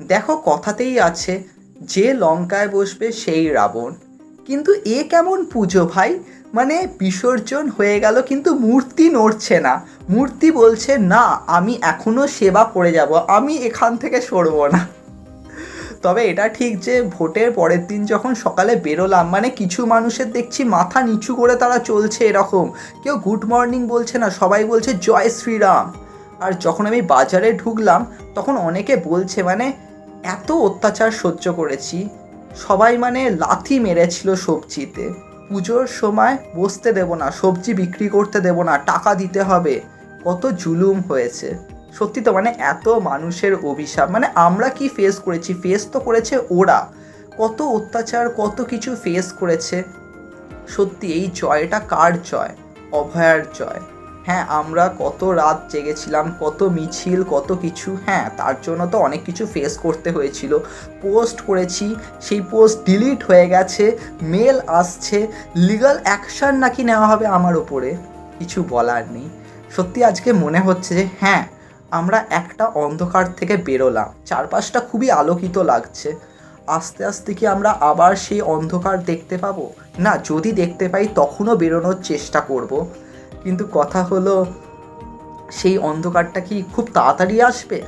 দেখো কথাতেই আছে, যে লঙ্কায় বসবে সেই রাবণ। কিন্তু এ কেমন পুজো ভাই? মানে বিসর্জন হয়ে গেল কিন্তু মূর্তি নড়ছে না। মূর্তি বলছে না, আমি এখনো সেবা করে যাব, আমি এখান থেকে সরবো না। তবে এটা ঠিক যে ভোটের পরের দিন যখন সকালে বেরোলাম, মানে কিছু মানুষের দেখছি মাথা নিচু করে তারা চলছে এরকম, কেউ গুড মর্নিং বলছে না, সবাই বলছে জয় শ্রীরাম। আর যখন আমি বাজারে ঢুকলাম তখন অনেকে বলছে মানে এত অত্যাচার সহ্য করেছি, সবাই মানে লাথি মেরেছিল সবজিতে। পুজোর সময় বসতে দেব না, সবজি বিক্রি করতে দেব না, টাকা দিতে হবে, কত জুলুম হয়েছে। সত্যি তো মানে এত মানুষের অভিশাপ, মানে আমরা কি ফেস করেছি, ফেস তো করেছে ওরা। কত অত্যাচার, কত কিছু ফেস করেছে। সত্যি এই জয়টা কার জয়? অভয়ার জয়। হ্যাঁ, আমরা কত রাত জেগেছিলাম, কত মিছিল, কত কিছু, হ্যাঁ তার জন্য তো অনেক কিছু ফেস করতে হয়েছিল। পোস্ট করেছি, সেই পোস্ট ডিলিট হয়ে গেছে, মেল আসছে, লিগ্যাল অ্যাকশান নাকি নেওয়া হবে আমার ওপরে। কিছু বলার নেই। সত্যি আজকে মনে হচ্ছে যে হ্যাঁ, আমরা একটা অন্ধকার থেকে বেরোলাম, চারপাশটা খুবই আলোকিত লাগছে। আস্তে আস্তে কি আমরা আবার সেই অন্ধকার দেখতে পাবো? না, যদি দেখতে পাই তখনও বেরোনোর চেষ্টা করব। কিন্তু কথা হলো, সেই অন্ধকারটা কি খুব তাড়াতাড়ি আসবে?